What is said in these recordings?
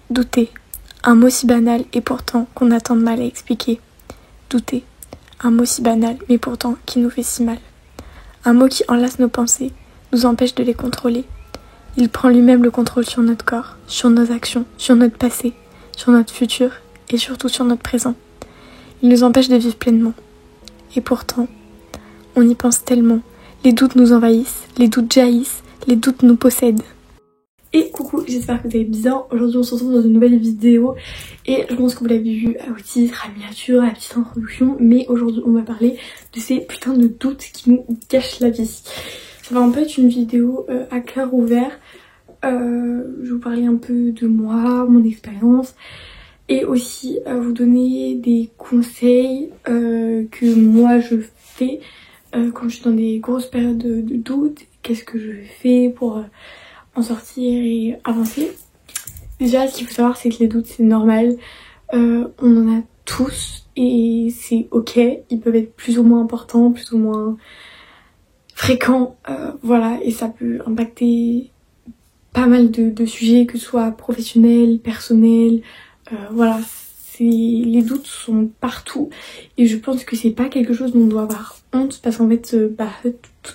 Douter, un mot si banal et pourtant qu'on a tant de mal à expliquer. Douter, un mot si banal mais pourtant qui nous fait si mal. Un mot qui enlace nos pensées, nous empêche de les contrôler. Il prend lui-même le contrôle sur notre corps, sur nos actions, sur notre passé, sur notre futur et surtout sur notre présent. Il nous empêche de vivre pleinement. Et pourtant, on y pense tellement. Les doutes nous envahissent, les doutes jaillissent, les doutes nous possèdent. Et coucou, j'espère que vous allez bien. Aujourd'hui on se retrouve dans une nouvelle vidéo et je pense que vous l'avez vu au titre, à la miniature, à la petite introduction, mais aujourd'hui on va parler de ces putains de doutes qui nous gâchent la vie. Ça va un peu être une vidéo à cœur ouvert. Je vais vous parler un peu de moi, mon expérience et aussi vous donner des conseils que moi je fais quand je suis dans des grosses périodes de doute. Qu'est-ce que je fais pour en sortir et avancer. Déjà, ce qu'il faut savoir, c'est que les doutes, c'est normal. On en a tous et c'est ok. Ils peuvent être plus ou moins importants, plus ou moins fréquents. Voilà, et ça peut impacter pas mal de sujets, que ce soit professionnels, personnels. Voilà, les doutes sont partout et je pense que c'est pas quelque chose dont on doit avoir honte parce qu'en fait,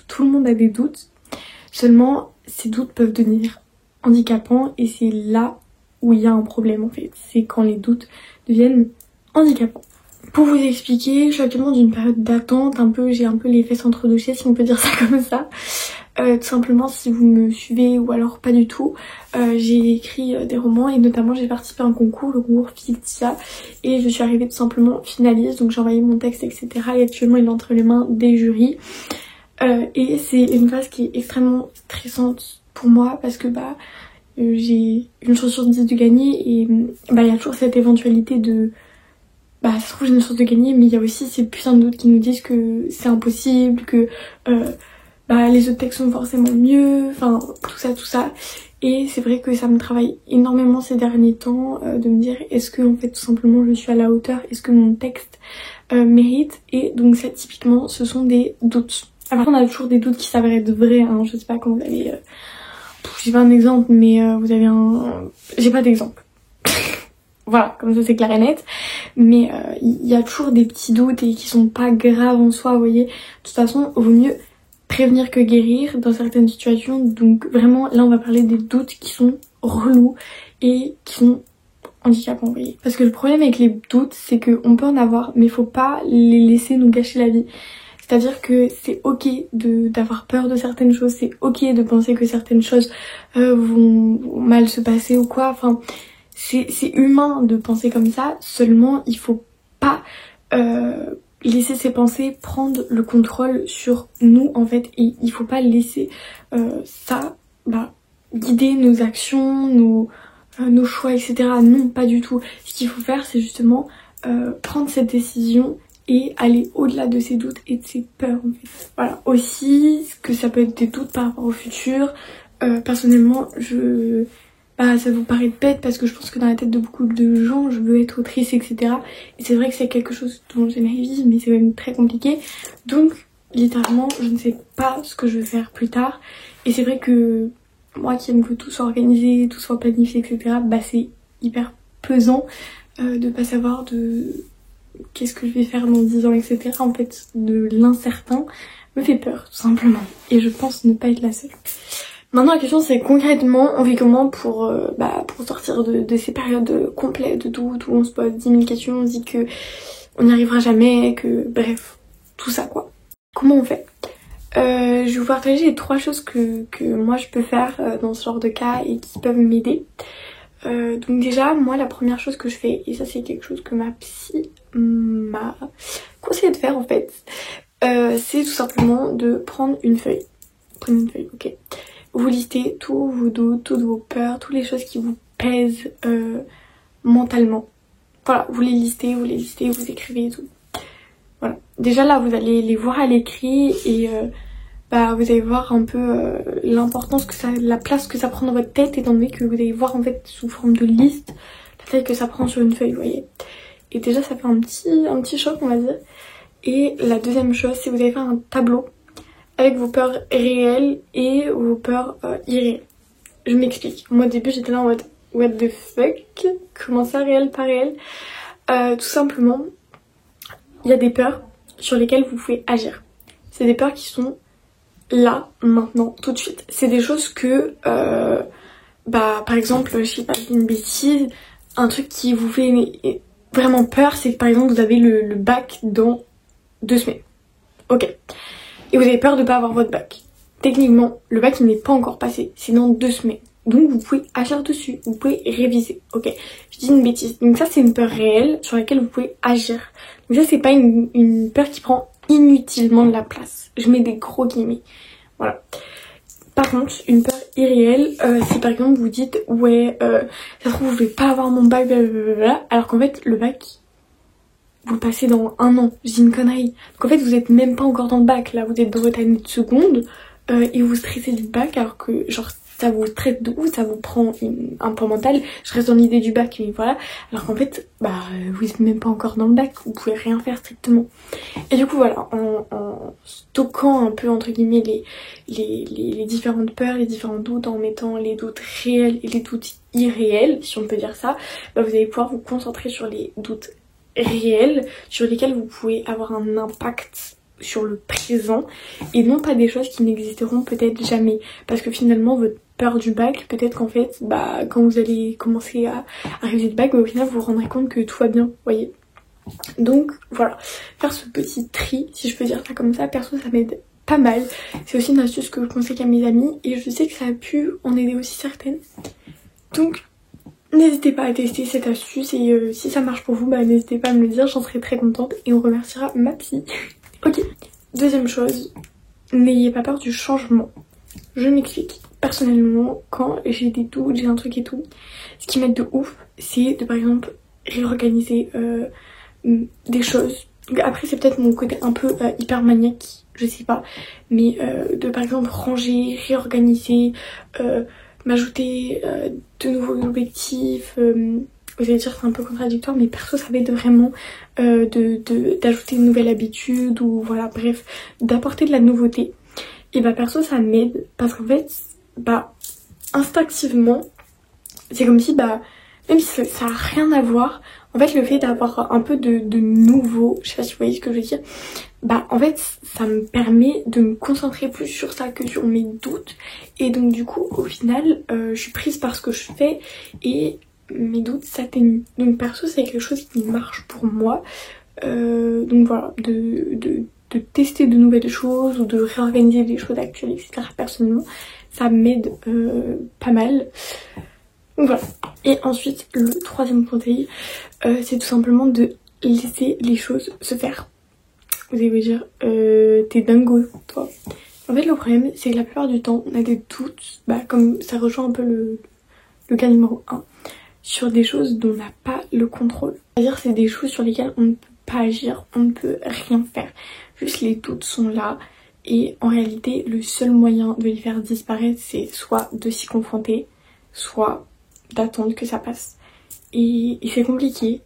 tout le monde a des doutes. Seulement, ces doutes peuvent devenir handicapants et c'est là où il y a un problème en fait. C'est quand les doutes deviennent handicapants. Pour vous expliquer, je suis actuellement dans une période d'attente, j'ai un peu les fesses entre deux chaises si on peut dire ça comme ça. Tout simplement si vous me suivez ou alors pas du tout, j'ai écrit des romans et notamment j'ai participé à un concours, le concours Philtia, et je suis arrivée tout simplement finaliste, donc j'ai envoyé mon texte etc. et actuellement il est entre les mains des jurys. Et c'est une phase qui est extrêmement stressante pour moi parce que j'ai une chance sur 10 de gagner et il y a toujours cette éventualité de ça se trouve j'ai une chance de gagner, mais il y a aussi ces putains de doutes qui nous disent que c'est impossible, que les autres textes sont forcément mieux, enfin tout ça et c'est vrai que ça me travaille énormément ces derniers temps de me dire est-ce que en fait tout simplement je suis à la hauteur, est-ce que mon texte mérite, et donc ça typiquement ce sont des doutes. Après on a toujours des doutes qui s'avèrent être vrais, hein. Je sais pas quand vous avez... j'ai pas un exemple mais vous avez un... J'ai pas d'exemple. Voilà, comme ça c'est clair et net. Mais il y a toujours des petits doutes et qui sont pas graves en soi, vous voyez. De toute façon, vaut mieux prévenir que guérir dans certaines situations. Donc vraiment, là on va parler des doutes qui sont relous et qui sont handicapants, vous voyez. Parce que le problème avec les doutes, c'est qu'on peut en avoir, mais faut pas les laisser nous gâcher la vie. C'est-à-dire que c'est ok d'avoir peur de certaines choses, c'est ok de penser que certaines choses vont mal se passer ou quoi. Enfin, c'est humain de penser comme ça, seulement il faut pas laisser ses pensées prendre le contrôle sur nous en fait. Et il faut pas laisser ça guider nos actions, nos choix, etc. Non, pas du tout. Ce qu'il faut faire, c'est justement prendre cette décision et aller au-delà de ses doutes et de ses peurs en fait. Voilà, aussi que ça peut être des doutes par rapport au futur. Personnellement, ça vous paraît bête parce que je pense que dans la tête de beaucoup de gens, je veux être autrice, etc. Et c'est vrai que c'est quelque chose dont j'aimerais vivre, mais c'est quand même très compliqué. Donc, littéralement, je ne sais pas ce que je vais faire plus tard. Et c'est vrai que moi qui aime que tout soit organisé, tout soit planifié, etc., c'est hyper pesant de pas savoir qu'est-ce que je vais faire dans 10 ans, etc. En fait, de l'incertain me fait peur, tout simplement. Et je pense ne pas être la seule. Maintenant, la question c'est concrètement, on fait comment pour sortir de ces périodes complètes de doute où on se pose 10 000 questions, on se dit que on n'y arrivera jamais, que bref, tout ça quoi. Comment on fait? Je vais vous partager les 3 choses que moi je peux faire dans ce genre de cas et qui peuvent m'aider. Donc déjà, moi la première chose que je fais, et ça c'est quelque chose que ma psy m'a conseillé de faire en fait, c'est tout simplement de prendre une feuille. Prenez une feuille, ok. Vous listez tous vos doutes, toutes vos peurs, toutes les choses qui vous pèsent mentalement. Voilà, vous les listez, vous écrivez et tout. Voilà. Déjà là, vous allez les voir à l'écrit et vous allez voir un peu l'importance la place que ça prend dans votre tête, étant donné que vous allez voir en fait sous forme de liste la taille que ça prend sur une feuille, vous voyez. Et déjà, ça fait un petit choc, on va dire. Et la deuxième chose, c'est que vous allez faire un tableau avec vos peurs réelles et vos peurs irréelles. Je m'explique. Moi au début j'étais là en mode what the fuck? Comment ça, réel, pas réel? Tout simplement, il y a des peurs sur lesquelles vous pouvez agir. C'est des peurs qui sont là, maintenant, tout de suite. C'est des choses que, par exemple, je sais pas, une bêtise, un truc qui vous fait vraiment peur, c'est que par exemple vous avez le bac dans 2 semaines. Ok. Et vous avez peur de pas avoir votre bac. Techniquement, le bac il n'est pas encore passé, c'est dans 2 semaines. Donc vous pouvez agir dessus, vous pouvez réviser. Ok. Je dis une bêtise. Donc ça c'est une peur réelle sur laquelle vous pouvez agir. Donc ça c'est pas une peur qui prend inutilement de la place. Je mets des gros guillemets. Voilà. Par contre, une peur irréelle, si par exemple vous dites ouais, ça se trouve vous pouvez pas avoir mon bac, blablabla, alors qu'en fait le bac, vous le passez dans 1 an, je dis une connerie. Donc en fait vous êtes même pas encore dans le bac, là vous êtes dans votre année de seconde, et vous stressez du bac alors que genre ça vous traite de ouf, ça vous prend un point mental. Je reste dans l'idée du bac, mais voilà. Alors qu'en fait, vous êtes même pas encore dans le bac, vous pouvez rien faire strictement. Et du coup voilà, en stockant un peu entre guillemets les différentes peurs, les différents doutes, en mettant les doutes réels et les doutes irréels, si on peut dire ça, vous allez pouvoir vous concentrer sur les doutes réels, sur lesquels vous pouvez avoir un impact sur le présent et non pas des choses qui n'existeront peut-être jamais, parce que finalement votre peur du bac, peut-être qu'en fait quand vous allez commencer à réviser le bac, au final vous vous rendrez compte que tout va bien, vous voyez. Donc voilà, faire ce petit tri, si je peux dire ça comme ça, perso ça m'aide pas mal. C'est aussi une astuce que je conseille à mes amis et je sais que ça a pu en aider aussi certaines. Donc n'hésitez pas à tester cette astuce et si ça marche pour vous, n'hésitez pas à me le dire, j'en serai très contente et on remerciera ma psy. Ok, deuxième chose, n'ayez pas peur du changement. Je m'explique. Personnellement, quand j'ai des doutes, j'ai un truc et tout, ce qui m'aide de ouf, c'est de par exemple réorganiser des choses. Après c'est peut-être mon côté un peu hyper maniaque, je sais pas, mais de par exemple ranger, réorganiser, m'ajouter de nouveaux objectifs. Vous allez dire c'est un peu contradictoire, mais perso ça m'aide vraiment d'ajouter une nouvelle habitude ou voilà, bref, d'apporter de la nouveauté. Et perso ça m'aide parce qu'en fait, instinctivement, c'est comme si même si ça a rien à voir, en fait le fait d'avoir un peu de nouveau, je sais pas si vous voyez ce que je veux dire, en fait ça me permet de me concentrer plus sur ça que sur mes doutes. Et donc du coup au final je suis prise par ce que je fais et mes doutes s'atténuent. Donc perso c'est quelque chose qui marche pour moi. Donc voilà, de tester de nouvelles choses ou de réorganiser des choses actuelles, etc. Personnellement ça m'aide pas mal. Donc voilà. Et ensuite le troisième conseil, c'est tout simplement de laisser les choses se faire. Vous allez vous dire t'es dingo toi. En fait le problème c'est que la plupart du temps on a des doutes, comme ça rejoint un peu le cas numéro 1, sur des choses dont on n'a pas le contrôle. C'est-à-dire c'est des choses sur lesquelles on ne peut pas agir, on ne peut rien faire. Juste les doutes sont là et en réalité le seul moyen de les faire disparaître c'est soit de s'y confronter, soit d'attendre que ça passe. Et c'est compliqué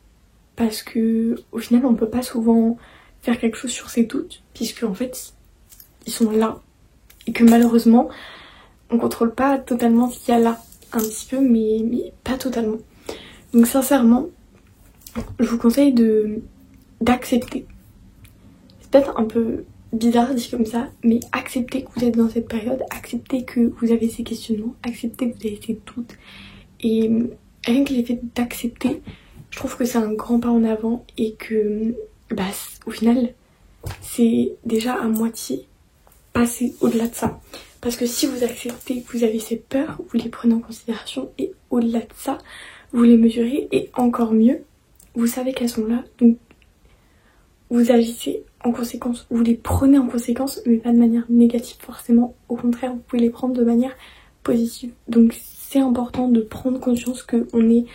parce que au final on peut pas souvent faire quelque chose sur ces doutes puisque en fait ils sont là et que malheureusement on contrôle pas totalement ce qu'il y a là, un petit peu mais pas totalement. Donc sincèrement je vous conseille d'accepter. C'est peut-être un peu bizarre dit comme ça, mais acceptez que vous êtes dans cette période, acceptez que vous avez ces questionnements, acceptez que vous avez ces doutes. Et rien que l'effet d'accepter, je trouve que c'est un grand pas en avant et que au final c'est déjà à moitié passer au-delà de ça. Parce que si vous acceptez que vous avez ces peurs, vous les prenez en considération et au-delà de ça, vous les mesurez et encore mieux, vous savez qu'elles sont là, donc vous agissez en conséquence, vous les prenez en conséquence, mais pas de manière négative forcément, au contraire vous pouvez les prendre de manière positive. Donc c'est important de prendre conscience qu'on est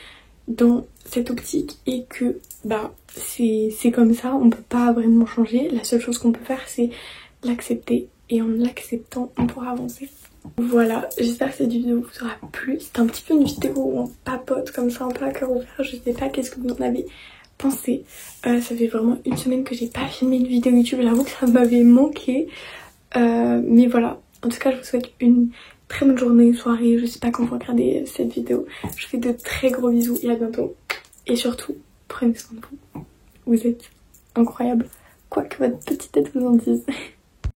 dans cette optique et que c'est comme ça, on peut pas vraiment changer. La seule chose qu'on peut faire c'est l'accepter et en l'acceptant on pourra avancer. Voilà, j'espère que cette vidéo vous aura plu. C'est un petit peu une vidéo où on papote comme ça un peu à cœur ouvert, je sais pas qu'est-ce que vous en avez pensé. Ça fait vraiment 1 semaine que j'ai pas filmé une vidéo YouTube, j'avoue que ça m'avait manqué. Mais voilà, en tout cas je vous souhaite une très bonne journée, soirée, je sais pas quand vous regardez cette vidéo. Je vous fais de très gros bisous et à bientôt. Et surtout, prenez soin de vous. Vous êtes incroyable, quoi que votre petite tête vous en dise.